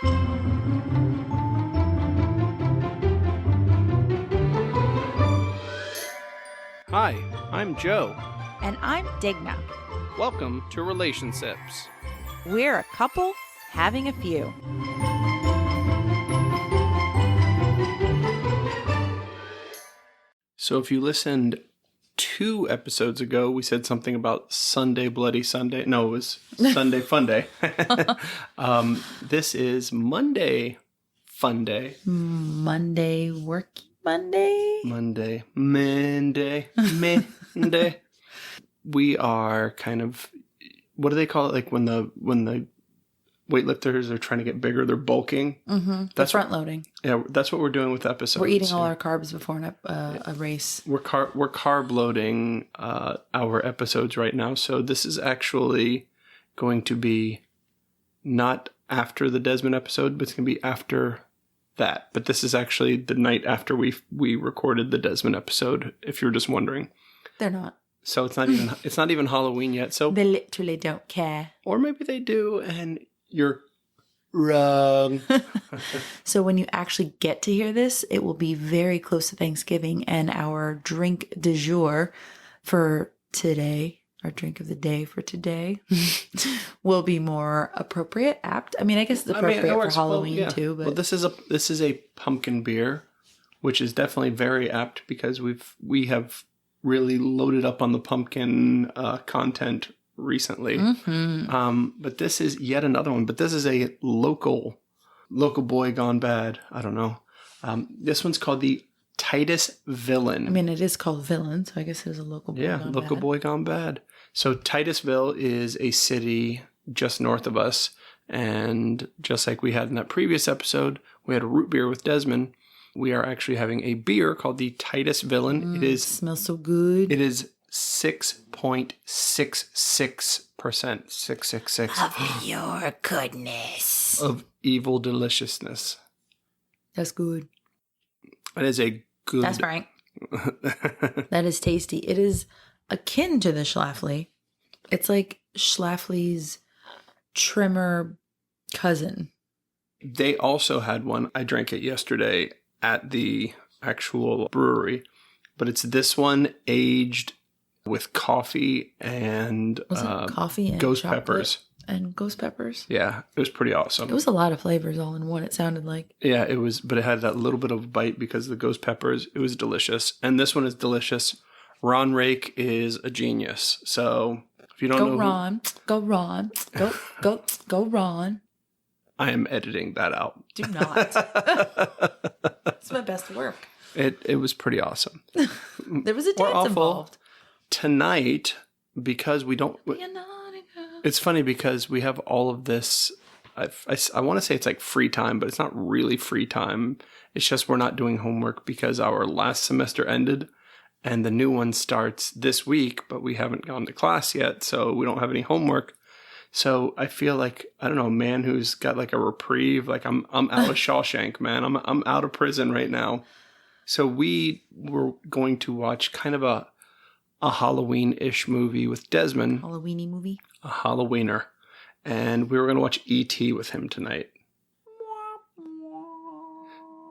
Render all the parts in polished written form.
Hi, I'm Joe. And I'm Digna. Welcome to Relationships. We're a couple having a few. So if you listened 2 episodes ago, we said something about Sunday Bloody Sunday. No, it was Sunday Fun Day. This is Monday Fun Day. Monday Worky Monday? Monday. We are kind of, what do they call it? Like when the weightlifters are trying to get bigger, they're bulking. Mm-hmm. That's front loading. Yeah, that's what we're doing with episodes. We're eating all our carbs before a race. We're carb loading our episodes right now. So this is actually going to be not after the Desmond episode, but it's going to be after that. But this is actually the night after we recorded the Desmond episode, if you're just wondering. They're not. So it's not even Halloween yet. So they literally don't care. Or maybe they do, and you're wrong. So when you actually get to hear this, it will be very close to Thanksgiving, and our drink du jour for today, our drink of the day for today, will be more appropriate, apt. I mean, I guess it's appropriate for Halloween too. But this is a pumpkin beer, which is definitely very apt because we have really loaded up on the pumpkin content recently. Mm-hmm. But this is yet another one. But this is a local boy gone bad. I don't know. This one's called the Titus Villain. I mean, it is called Villain, so I guess it was a local boy gone bad. Yeah, local boy gone bad. So Titusville is a city just north of us. And just like we had in that previous episode, we had a root beer with Desmond. We are actually having a beer called the Titus Villain. It smells so good. It is 6.66%. 666. Of your goodness. Of evil deliciousness. That's good. It is a good... That's Frank. That is tasty. It is akin to the Schlafly. It's like Schlafly's trimmer cousin. They also had one. I drank it yesterday at the actual brewery. But it's this one aged with coffee and coffee and ghost peppers. And ghost peppers? Yeah, it was pretty awesome. It was a lot of flavors all in one, it sounded like. Yeah, it was, but it had that little bit of bite because of the ghost peppers. It was delicious. And this one is delicious. Ron Rake is a genius. So if you don't know Go Ron. Go Ron. I am editing that out. Do not. It's my best work. It was pretty awesome. There was a dance involved. Tonight, because we don't... It's funny because we have all of this... I want to say it's like free time, but it's not really free time. It's just we're not doing homework because our last semester ended and the new one starts this week, but we haven't gone to class yet, so we don't have any homework. So I feel like, I don't know, a man who's got like a reprieve. Like I'm out of Shawshank, man. I'm out of prison right now. So we were going to watch kind of a Halloween-ish movie with Desmond. Halloweeny movie? A Halloweener. And we were going to watch E.T. with him tonight.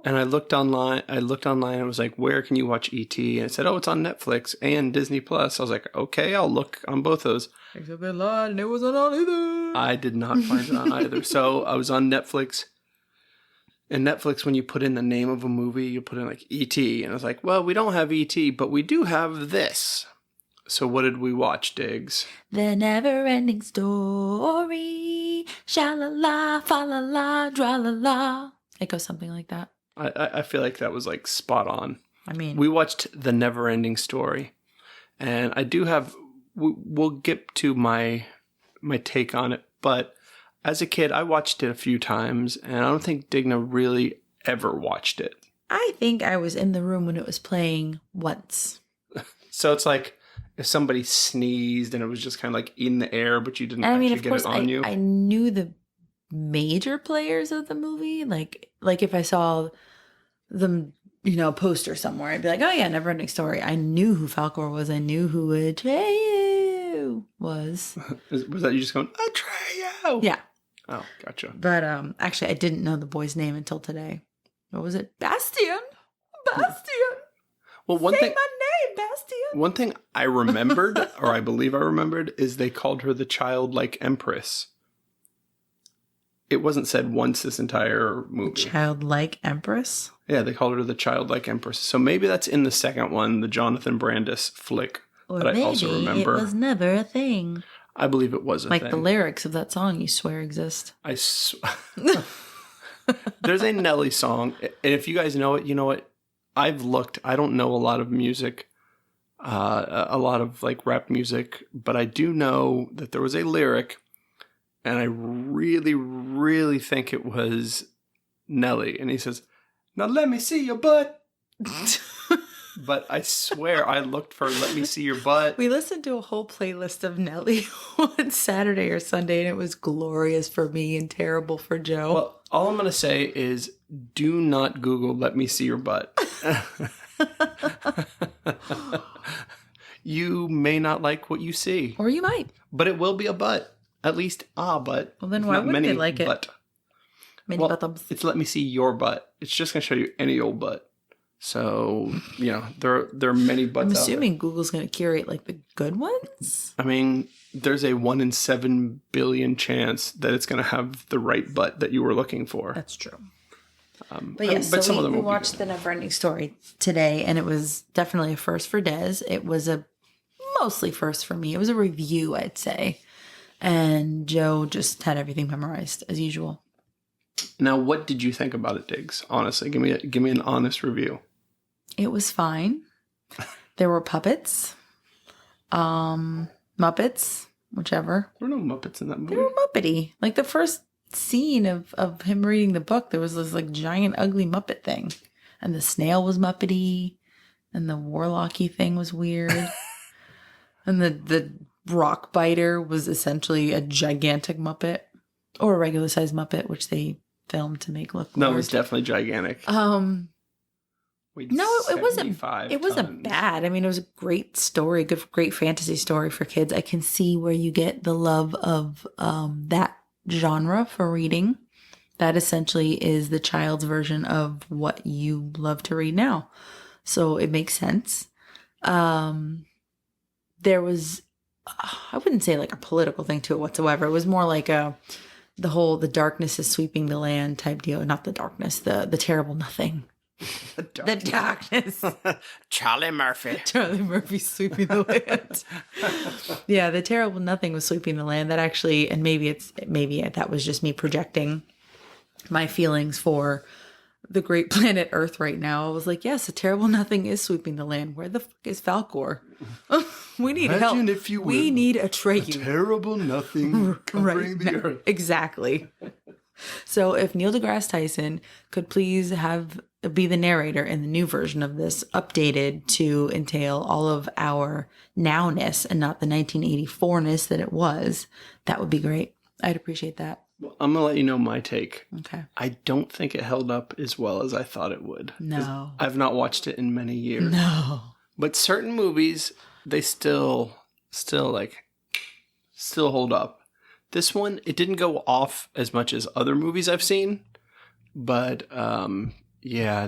And I looked online and was like, where can you watch E.T.? And it said, oh, it's on Netflix and Disney Plus. I was like, okay, I'll look on both those. Except they lied and it wasn't on either. I did not find it on either. So I was on Netflix. And Netflix, when you put in the name of a movie, you put in like E.T. And I was like, well, we don't have E.T., but we do have this. So what did we watch, Diggs? The Never-Ending Story. Sha-la-la, fa-la-la, dra-la-la. It goes something like that. I feel like that was like spot on. I mean, we watched The Never-Ending Story. And I do have... We'll get to my take on it, but as a kid, I watched it a few times, and I don't think Digna really ever watched it. I think I was in the room when it was playing once. So it's like if somebody sneezed and it was just kind of like in the air, but you didn't actually get it on you. I knew the major players of the movie. Like if I saw them, poster somewhere, I'd be like, oh yeah, Never-Ending Story. I knew who Falcor was. I knew who Atreyu was. Was that you just going, Atreyu? Yeah. Oh, gotcha. But actually, I didn't know the boy's name until today. What was it? Bastian. Bastian. Well, Say my name, Bastian. One thing I remembered, or I believe I remembered, is they called her the childlike empress. It wasn't said once this entire movie. Childlike empress? Yeah, they called her the childlike empress. So maybe that's in the second one, the Jonathan Brandis flick. Or that I also remember. It was never a thing. I believe it was a thing. Like the lyrics of that song you swear exist. There's a Nelly song, and if you guys know it, you know it. I've looked. I don't know a lot of music, a lot of like rap music, but I do know that there was a lyric, and I really, really think it was Nelly, and he says, "Now let me see your butt." But I swear I looked for "Let Me See Your Butt." We listened to a whole playlist of Nelly on Saturday or Sunday, and it was glorious for me and terrible for Joe. Well, all I'm going to say is do not Google "Let Me See Your Butt." You may not like what you see. Or you might. But it will be a butt. At least a butt. Well, then why wouldn't they like it? Butt. Many buttums. It's "Let Me See Your Butt." It's just going to show you any old butt. So, you know, there are many butts I'm out assuming there. Google's going to curate like the good ones. I mean, there's a 1 in 7 billion chance that it's going to have the right butt that you were looking for. That's true. But yes, but so we watched The Neverending Story today, and it was definitely a first for Des. It was a mostly first for me. It was a review, I'd say. And Joe just had everything memorized as usual. Now, what did you think about it, Diggs? Honestly, give me an honest review. It was fine. There were puppets, Muppets, whichever. There were no Muppets in that movie. They were Muppety. Like the first scene of him reading the book, there was this like giant ugly Muppet thing, and the snail was Muppety, and the warlocky thing was weird, and the rock biter was essentially a gigantic Muppet or a regular sized Muppet, which they filmed to make look. No, it was definitely gigantic. No, it wasn't. It wasn't bad. I mean, it was a great story, great fantasy story for kids. I can see where you get the love of that genre for reading. That essentially is the child's version of what you love to read now. So it makes sense. There was, I wouldn't say like a political thing to it whatsoever. It was more like the darkness is sweeping the land type deal. Not the darkness, the terrible nothing. The darkness. Charlie Murphy. Charlie Murphy sweeping the land. Yeah, the terrible nothing was sweeping the land. That actually, and maybe that was just me projecting my feelings for the great planet Earth right now. I was like, yes, the terrible nothing is sweeping the land. Where the fuck is Falcor? We need help. If you will, we need Atreyu. Terrible nothing covering the earth. Exactly. So if Neil deGrasse Tyson could please be the narrator in the new version of this, updated to entail all of our nowness and not the 1984-ness that it was, that would be great. I'd appreciate that. Well, I'm going to let you know my take. Okay. I don't think it held up as well as I thought it would. No. I've not watched it in many years. No. But certain movies, they still hold up. This one, it didn't go off as much as other movies I've seen, but yeah,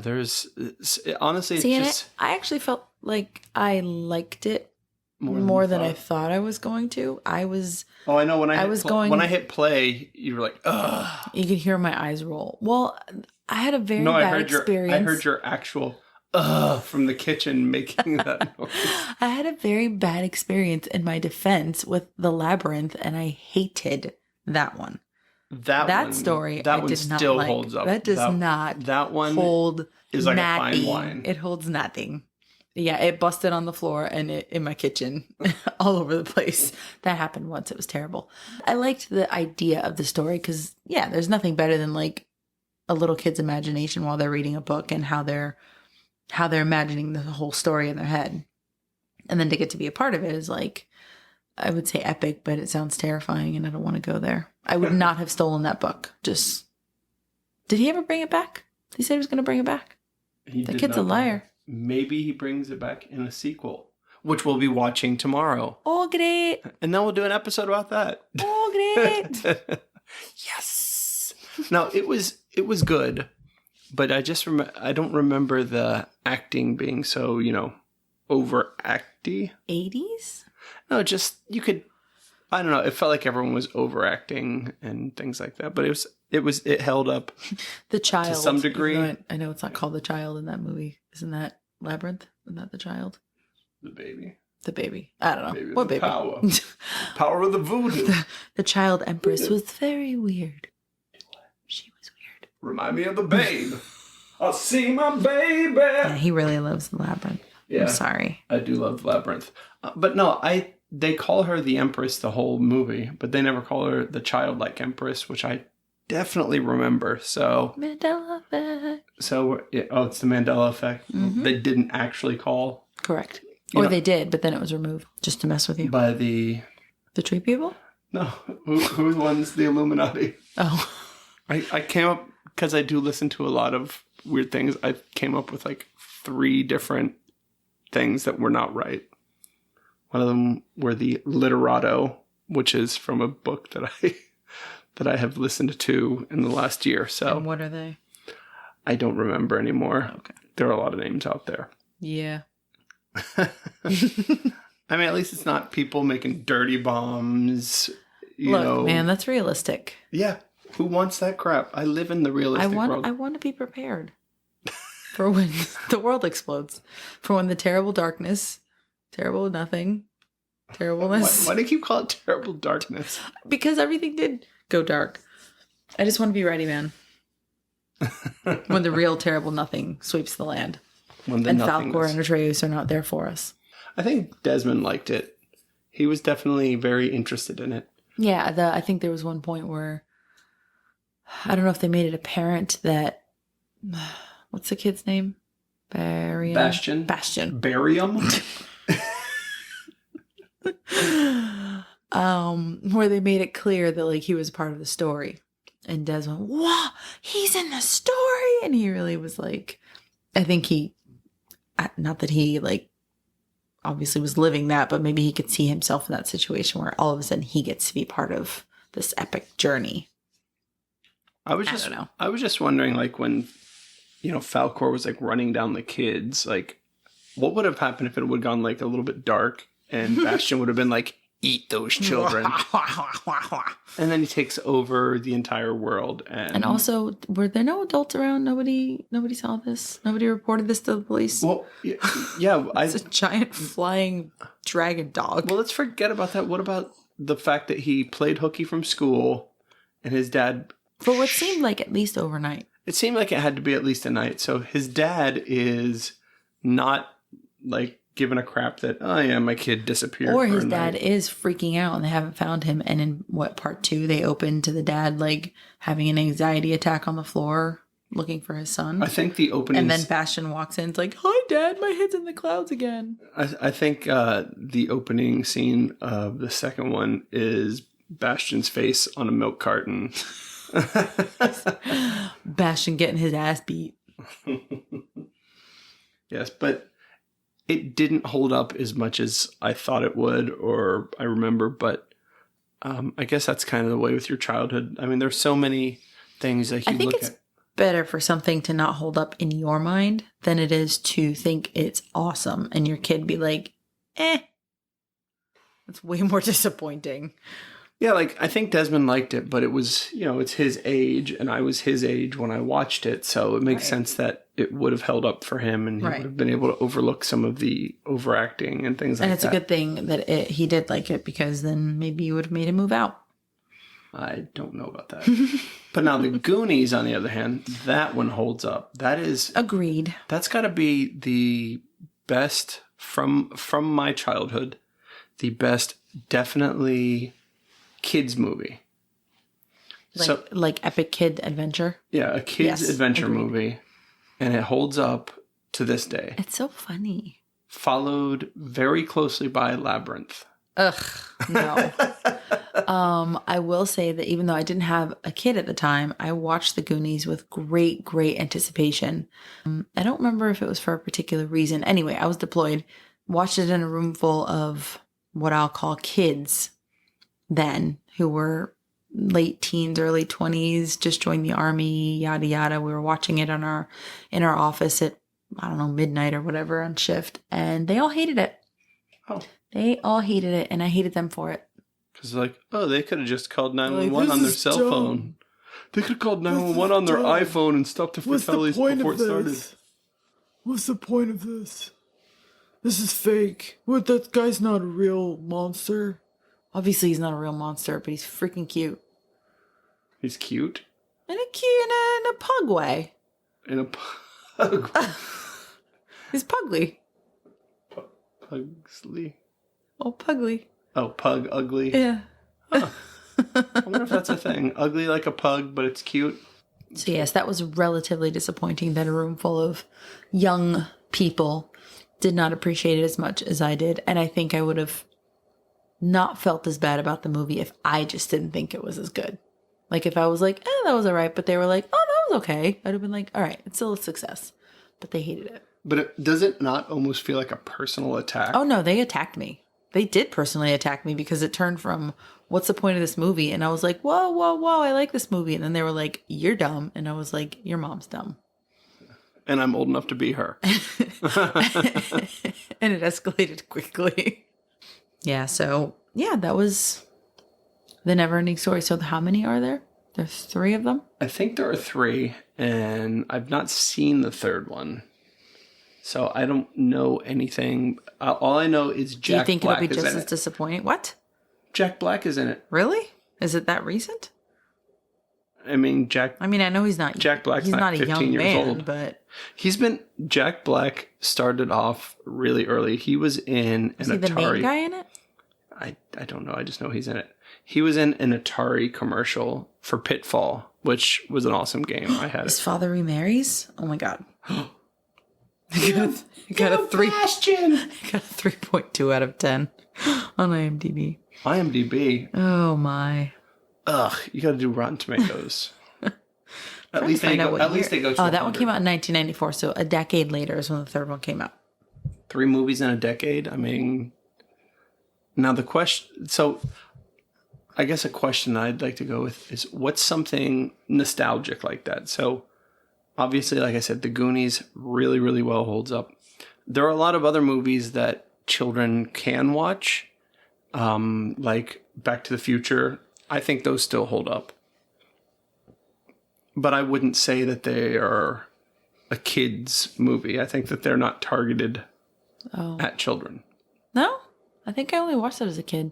honestly, I actually felt like I liked it more than I thought I was going to. I know when I hit play, you were like, ugh. You could hear my eyes roll. Well, I had a very bad experience. I heard your actual from the kitchen making that noise. I had a very bad experience in my defense with The Labyrinth, and I hated that one. That story still holds up. That does not. That one hold is like a fine wine. It holds nothing. Yeah, it busted on the floor and in my kitchen all over the place. That happened once. It was terrible. I liked the idea of the story because, yeah, there's nothing better than like a little kid's imagination while they're reading a book and how they're imagining the whole story in their head. And then to get to be a part of it is like, I would say epic, but it sounds terrifying and I don't want to go there. I would not have stolen that book. Did he ever bring it back? He said he was going to bring it back. The kid's a liar. Maybe he brings it back in a sequel, which we'll be watching tomorrow. Oh, great. And then we'll do an episode about that. Oh, great. Yes. No, it was good, but I just I don't remember the acting being so, overacty. 80s? No, just you could. I don't know. It felt like everyone was overacting and things like that, but it held up. The Child, to some degree. I know it's not called The Child in that movie. Isn't that Labyrinth? Isn't that The Child? The baby. The baby. I don't know. Baby What baby? Power. Power of the voodoo. The child empress was very weird. She was weird. Remind me of the babe. I'll see my baby. Yeah, he really loves the Labyrinth. Yeah, I'm sorry. I do love Labyrinth. But no, they call her the Empress the whole movie, but they never call her the childlike Empress, which I definitely remember. So Mandela effect. So, it's the Mandela effect. Mm-hmm. They didn't actually call. Correct. Or they did, but then it was removed just to mess with you. By the tree people? No. Who runs the Illuminati? Oh. I came up, because I do listen to a lot of weird things, I came up with like 3 different things that were not right. One of them were the Literato, which is from a book that I have listened to in the last year. So, and what are they? I don't remember anymore. Okay. There are a lot of names out there. Yeah. I mean, at least it's not people making dirty bombs. Look, man, that's realistic. Yeah. Who wants that crap? I live in the realistic world. I want to be prepared for when the world explodes. For when the terrible darkness, terrible nothing, terribleness. Why do you keep calling it terrible darkness? Because everything did go dark. I just want to be ready, man. When the real terrible nothing sweeps the land. And Falcor and Atreus are not there for us. I think Desmond liked it. He was definitely very interested in it. Yeah, I think there was one point where, I don't know if they made it apparent that, what's the kid's name? Bastion. Barium? Where they made it clear that like he was part of the story. And Des went, wow, he's in the story. And he really was like, I think not that he like obviously was living that, but maybe he could see himself in that situation where all of a sudden he gets to be part of this epic journey. I was just wondering, like, when, Falcor was like running down the kids, like, what would have happened if it would have gone like a little bit dark and Bastion would have been like, eat those children. And then he takes over the entire world. And also, were there no adults around? Nobody saw this? Nobody reported this to the police? Well, yeah. It's a giant flying dragon dog. Well, let's forget about that. What about the fact that he played hooky from school and his dad... For what seemed like at least overnight. It seemed like it had to be at least a night. So his dad is not like giving a crap that, oh yeah, my kid disappeared. Or his dad is freaking out and they haven't found him. And in part 2, they open to the dad like having an anxiety attack on the floor looking for his son. I think the opening... And then Bastion walks in. It's like, hi, Dad, my head's in the clouds again. I think the opening scene of the second one is Bastion's face on a milk carton. Bastion getting his ass beat. Yes, but it didn't hold up as much as I thought it would, or I remember, but I guess that's kind of the way with your childhood. I mean, there's so many things that you look at. I think it's better for something to not hold up in your mind than it is to think it's awesome and your kid be like, That's way more disappointing. Yeah, like, I think Desmond liked it, but it was, it's his age, and I was his age when I watched it, so it makes sense that it would have held up for him, and he would have been able to overlook some of the overacting and things like that. And it's a good thing that he did like it, because then maybe you would have made him move out. I don't know about that. But now the Goonies, on the other hand, that one holds up. That is... Agreed. That's got to be the best, from my childhood, the best, definitely... kids movie. Like epic kid adventure? Yeah, a kid's adventure movie. And it holds up to this day. It's so funny. Followed very closely by Labyrinth. Ugh, no. I will say that even though I didn't have a kid at the time, I watched The Goonies with great, great anticipation. I don't remember if it was for a particular reason. Anyway, I was deployed, watched it in a room full of what I'll call kids then, who were late teens, early 20s, just joined the army, yada yada. We were watching it in our office at, I don't know, midnight or whatever on shift, and they all hated it. Oh. They all hated it, and I hated them for it. Because like, oh, they could have just called 911 on their cell phone. They could have called 911 on their iPhone and stopped the fatalities before it started. What's the point of this? This is fake. What? That guy's not a real monster. Obviously, he's not a real monster, but he's freaking cute. He's cute? In a pug way. In a pug. He's pugly. Pugsley? Oh, pugly. Oh, pug ugly? Yeah. Huh. I wonder if that's a thing. Ugly like a pug, but it's cute. So yes, that was relatively disappointing that a room full of young people did not appreciate it as much as I did. And I think I would have not felt as bad about the movie if I just didn't think it was as good. Like if I was like, that was all right. But they were like, oh, that was okay. I'd have been like, all right, it's still a success. But they hated it. But does it not almost feel like a personal attack? Oh, no, they attacked me. They did personally attack me because it turned from, what's the point of this movie? And I was like, whoa, whoa, whoa, I like this movie. And then they were like, you're dumb. And I was like, your mom's dumb. And I'm old enough to be her. And it escalated quickly. Yeah, so, yeah, that was the never-ending story. So how many are there? There's 3 of them? I think there are 3, and I've not seen the third one. So I don't know anything. All I know is Jack Black is in it. Do you think it'll be just as disappointing? What? Jack Black is in it. Really? Is it that recent? I mean, I know he's not. Jack Black's he's not a 15 young years man, old, but Jack Black started off really early. He was in an Atari. Is he the main guy in it? I don't know. I just know he's in it. He was in an Atari commercial for Pitfall, which was an awesome game. I had His it. father remarries? Oh my god. I got a 3.2 out of 10 on IMDb. IMDb. Oh my. Ugh, you got to do Rotten Tomatoes. At least they go to 100. That one came out in 1994, so a decade later is when the third one came out. 3 movies in a decade. I mean, now the question. So, I guess a question I'd like to go with is, what's something nostalgic like that? So, obviously, like I said, The Goonies really, really well holds up. There are a lot of other movies that children can watch, like Back to the Future. I think those still hold up. But I wouldn't say that they are a kid's movie. I think that they're not targeted at children. No? I think I only watched that as a kid.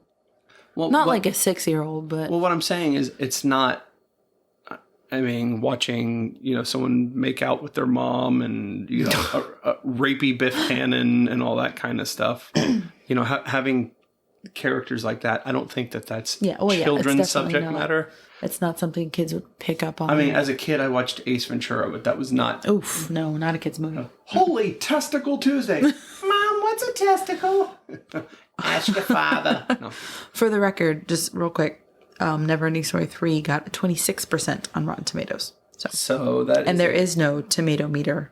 Well, not like a 6-year-old, but... Well, what I'm saying is it's not... I mean, watching, someone make out with their mom and, a rapey Biff Tannen and all that kind of stuff. Having characters like that, I don't think that's children's subject matter. It's not something kids would pick up on. I mean, as a kid, I watched Ace Ventura, but that was not... Oof, no, not a kid's movie. Holy Testicle Tuesday. Mom, what's a testicle? Ask your father. No. For the record, just real quick, Neverending Story 3 got a 26% on Rotten Tomatoes. So that is... And there is no tomato meter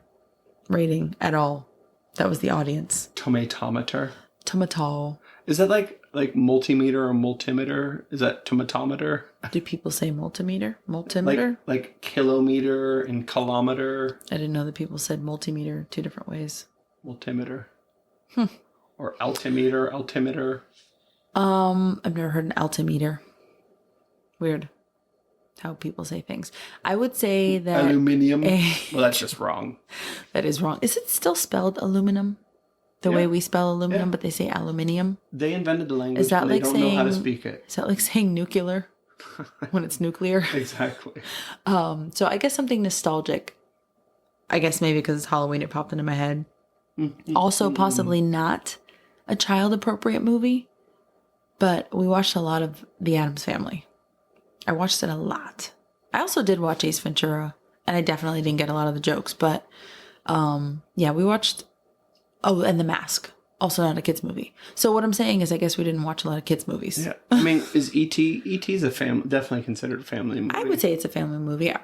rating at all. That was the audience. Tomatometer? Tomato. Is that like multimeter or multimeter? Is that tomatometer? Do people say multimeter? Multimeter? Like kilometer and kilometer? I didn't know that people said multimeter 2 different ways. Multimeter. Or altimeter. I've never heard an altimeter. Weird how people say things. I would say that... Aluminium? Well, that's just wrong. That is wrong. Is it still spelled aluminum? The way we spell aluminum, but they say aluminium? They invented the language, but they don't know how to speak it. Is that like saying nuclear when it's nuclear? Exactly. So I guess something nostalgic. I guess maybe because it's Halloween, it popped into my head. Also, possibly not a child-appropriate movie, but we watched a lot of The Addams Family. I watched it a lot. I also did watch Ace Ventura, and I definitely didn't get a lot of the jokes, but we watched... Oh, and The Mask. Also not a kid's movie. So what I'm saying is I guess we didn't watch a lot of kids' movies. Yeah. I mean, is E.T.? E.T.'s definitely considered a family movie. I would say it's a family movie. I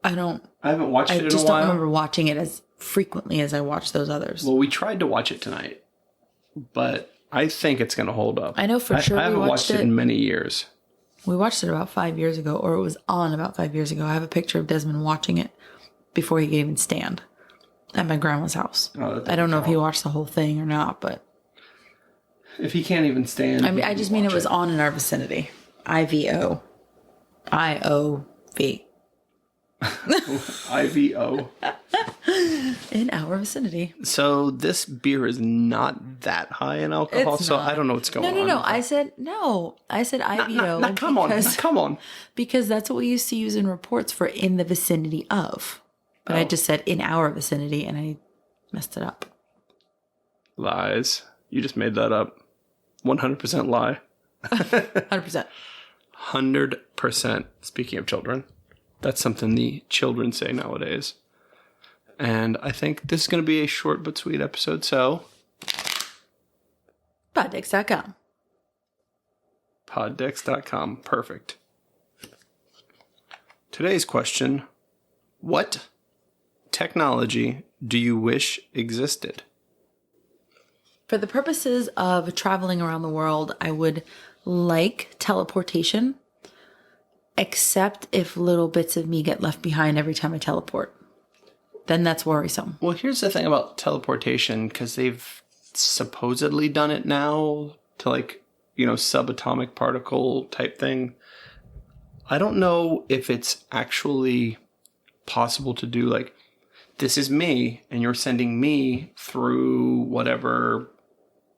haven't watched it in a while. I just don't remember watching it as frequently as I watched those others. Well, we tried to watch it tonight, but I think it's going to hold up. I know for sure I haven't watched it in many years. We watched it about 5 years ago, or it was on about 5 years ago. I have a picture of Desmond watching it before he could even stand at my grandma's house. Oh, I don't know if he watched the whole thing or not, but if he can't even stand, I mean, I just mean it was on in our vicinity. IVO. IOV. IVO. In our vicinity. So this beer is not that high in alcohol, so I don't know what's going on. No. I said IVO. Come on. Because that's what we used to use in reports for in the vicinity of. But I just said in our vicinity, and I messed it up. Lies. You just made that up. 100% lie. 100%. 100%. Speaking of children, that's something the children say nowadays. And I think this is going to be a short but sweet episode, so... Poddex.com. Poddex.com. Perfect. Today's question: what technology do you wish existed? For the purposes of traveling around the world, I would like teleportation, except if little bits of me get left behind every time I teleport. Then that's worrisome. Well, here's the thing about teleportation, because they've supposedly done it now to subatomic particle type thing. I don't know if it's actually possible to do this is me and you're sending me through whatever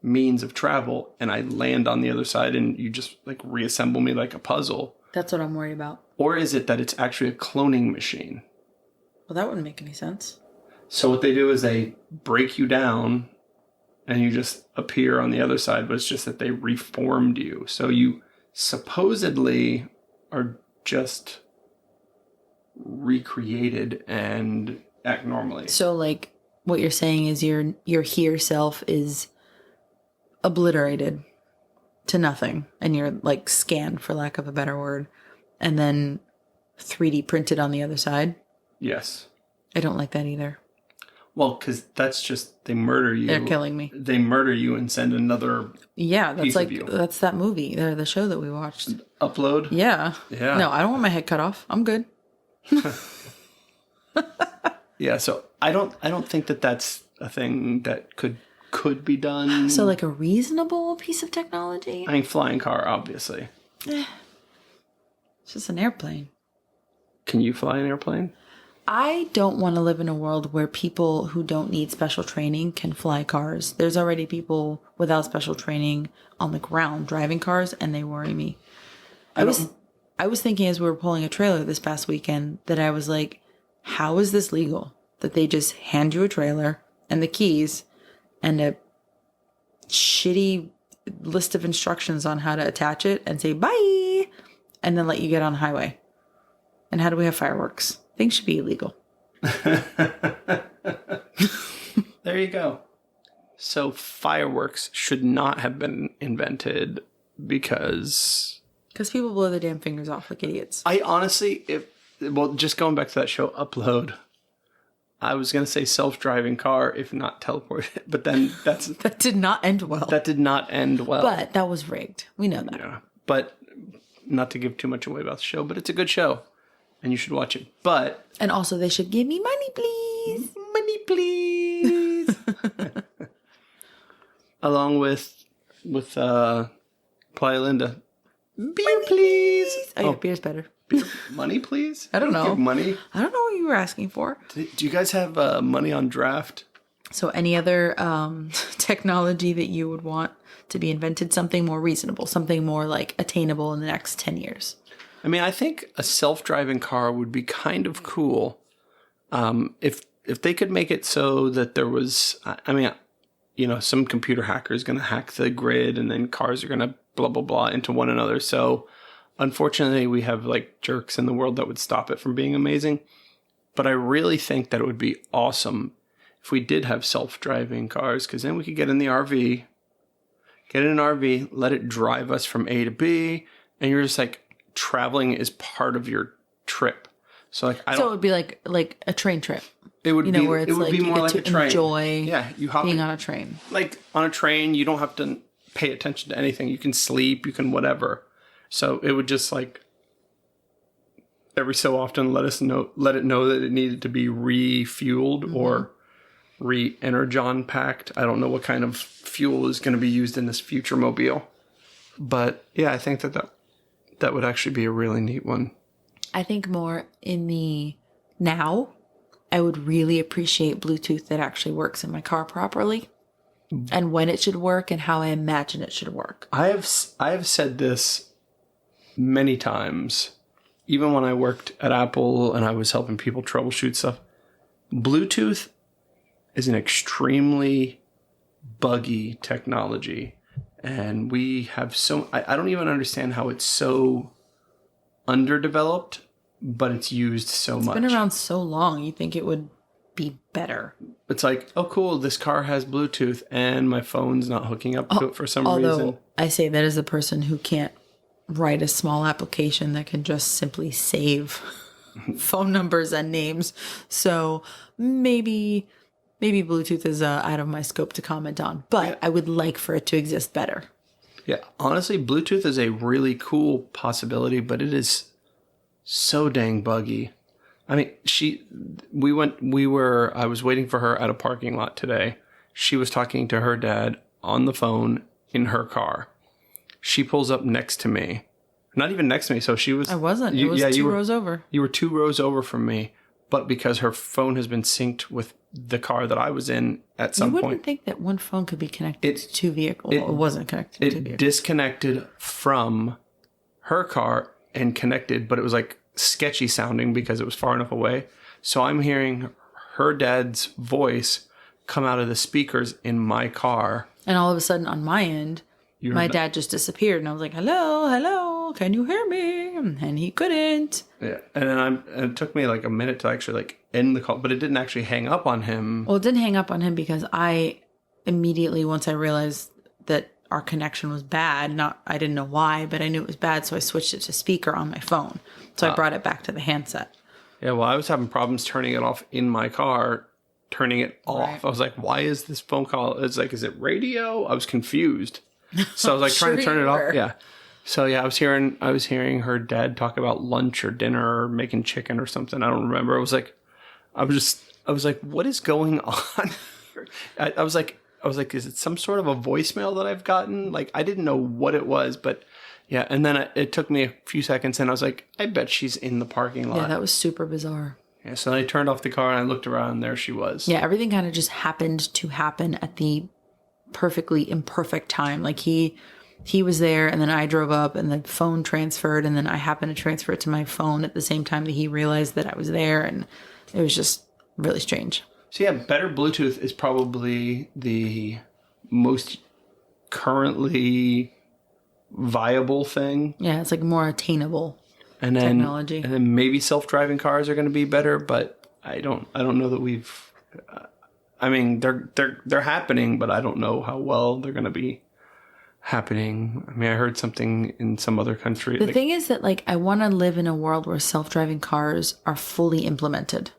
means of travel and I land on the other side and you just reassemble me like a puzzle. That's what I'm worried about. Or is it that it's actually a cloning machine? Well, that wouldn't make any sense. So what they do is they break you down and you just appear on the other side, but it's just that they reformed you. So you supposedly are just recreated and act normally. So what you're saying is your here self is obliterated to nothing and you're scanned, for lack of a better word, and then 3D printed on the other side. Yes. I don't like that either. Well, because that's just, they murder you. They're killing me. They murder you and send another piece of you. That's that movie, the show that we watched. Upload? Yeah. Yeah. No, I don't want my head cut off. I'm good. Yeah, so I don't think that that's a thing that could be done. So a reasonable piece of technology? I mean, flying car, obviously. It's just an airplane. Can you fly an airplane? I don't want to live in a world where people who don't need special training can fly cars. There's already people without special training on the ground driving cars, and they worry me. I was thinking as we were pulling a trailer this past weekend that I was like, how is this legal? That they just hand you a trailer and the keys and a shitty list of instructions on how to attach it and say bye, and then let you get on the highway. And how do we have fireworks? Things should be illegal. There you go. So fireworks should not have been invented because people blow their damn fingers off like idiots. I honestly, just going back to that show, Upload, I was going to say self-driving car, if not teleport, but then that did not end well. That did not end well. But that was rigged. We know that. Yeah. But not to give too much away about the show, but it's a good show. And you should watch it. And also they should give me money, please. Money, please. Along with Playa Linda. Beer, please. Oh, yeah, beer's better. Beer, money, please? I don't know. Give money? I don't know what you were asking for. Do you guys have money on draft? So any other technology that you would want to be invented, something more reasonable, something more attainable in the next 10 years? I mean, I think a self-driving car would be kind of cool if they could make it so that there was, some computer hacker is going to hack the grid and then cars are going to blah, blah, blah into one another. So unfortunately, we have jerks in the world that would stop it from being amazing. But I really think that it would be awesome if we did have self-driving cars, because then we could get in the RV, let it drive us from A to B, and you're just traveling is part of your trip. So it would be like a train trip. It would be where it's it would be more like a train. Enjoy you hop being on a train. On a train, you don't have to pay attention to anything. You can sleep, you can whatever. So it would just like every so often let it know that it needed to be refueled or re-energon packed. I don't know what kind of fuel is going to be used in this future mobile. But yeah, I think that would actually be a really neat one. I think more in the now, I would really appreciate Bluetooth that actually works in my car properly and when it should work and how I imagine it should work. I have said this many times, even when I worked at Apple and I was helping people troubleshoot stuff. Bluetooth is an extremely buggy technology. And we have I don't even understand how it's so underdeveloped, but it's used so much. It's been around so long, you think it would be better. It's like, oh, cool, this car has Bluetooth and my phone's not hooking up to it for some reason. I say that as a person who can't write a small application that can just simply save phone numbers and names. So maybe Bluetooth is out of my scope to comment on, but I would like for it to exist better. Yeah, honestly, Bluetooth is a really cool possibility, but it is so dang buggy. I mean, I was waiting for her at a parking lot today. She was talking to her dad on the phone in her car. She pulls up next to me. Not even next to me, so she was... I wasn't. It was two rows over. You were 2 rows over from me, but because her phone has been synced with the car that I was in at some point. You wouldn't think that one phone could be connected to 2 vehicles. It wasn't connected to 2 vehicles. It disconnected from her car and connected, but it was like sketchy sounding because it was far enough away. So I'm hearing her dad's voice come out of the speakers in my car. And all of a sudden on my end, my dad just disappeared. And I was like, hello, can you hear me? And he couldn't. Yeah. And then it took me like a minute to actually like end the call, but it didn't actually hang up on him. Well, it didn't hang up on him because I immediately, once I realized that our connection was bad, I didn't know why, but I knew it was bad. So I switched it to speaker on my phone. So I brought it back to the handset. Yeah. Well, I was having problems turning it off in my car, turning it off. Right. I was like, why is this phone call? It's like, is it radio? I was confused. So I was like trying to turn it off. Yeah. So yeah, I was hearing her dad talk about lunch or dinner or making chicken or something. I don't remember. I was like, what is going on? I was like, is it some sort of a voicemail that I've gotten? Like, I didn't know what it was, but yeah. And then it took me a few seconds and I was like, I bet she's in the parking lot. Yeah, that was super bizarre. Yeah. So I turned off the car and I looked around and there she was. Yeah. Everything kind of just happened to happen at the perfectly imperfect time. Like he was there and then I drove up and the phone transferred and then I happened to transfer it to my phone at the same time that he realized that I was there, and it was just really strange. So yeah, better Bluetooth is probably the most currently viable thing. Yeah, it's like more attainable technology. And then maybe self-driving cars are going to be better, but I don't know that we've I mean, they're happening, but I don't know how well they're going to be happening. I mean, I heard something in some other country. The thing is that, like, I want to live in a world where self-driving cars are fully implemented.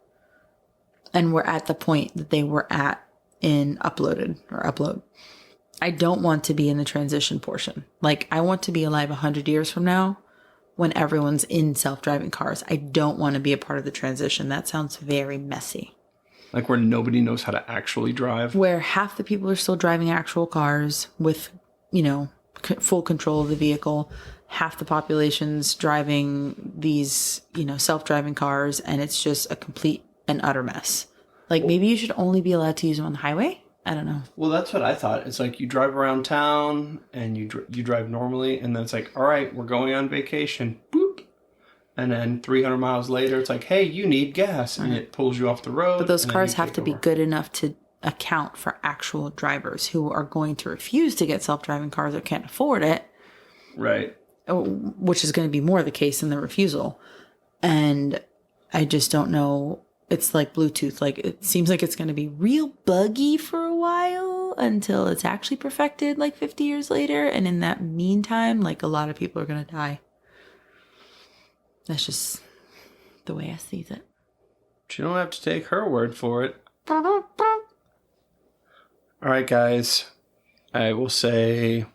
And we're at the point that they were at in upload. I don't want to be in the transition portion. Like, I want to be alive 100 years from now when everyone's in self-driving cars. I don't want to be a part of the transition. That sounds very messy. Like where nobody knows how to actually drive? Where half the people are still driving actual cars with, full control of the vehicle. Half the population's driving these, self-driving cars, and it's just a complete and utter mess. Like, maybe you should only be allowed to use them on the highway? I don't know. Well, that's what I thought. It's like you drive around town and you drive normally, and then it's like, all right, we're going on vacation. Boop. And then 300 miles later, it's like, hey, you need gas. And it pulls you off the road. But those cars have to be good enough to account for actual drivers who are going to refuse to get self-driving cars or can't afford it. Right. Which is going to be more the case than the refusal. And I just don't know. It's like Bluetooth. Like, it seems like it's going to be real buggy for a while until it's actually perfected like 50 years later. And in that meantime, like, a lot of people are going to die. That's just the way I see it. But you don't have to take her word for it. All right, guys. I will say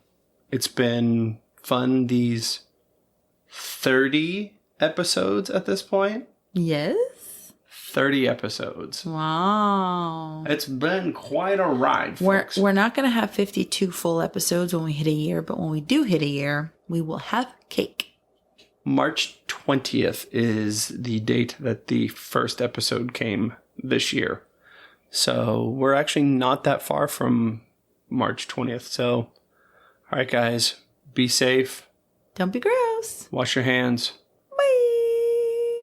it's been fun these 30 episodes at this point. Yes. 30 episodes. Wow. It's been quite a ride, folks. We're not going to have 52 full episodes when we hit a year, but when we do hit a year, we will have cake. March 20th is the date that the first episode came this year. So we're actually not that far from March 20th. So, all right, guys, be safe. Don't be gross. Wash your hands. Bye.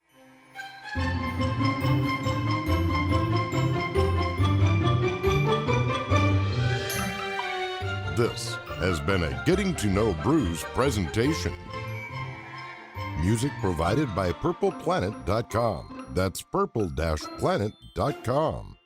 This has been a Getting to Know Brews presentation. Music provided by purpleplanet.com. That's purple-planet.com.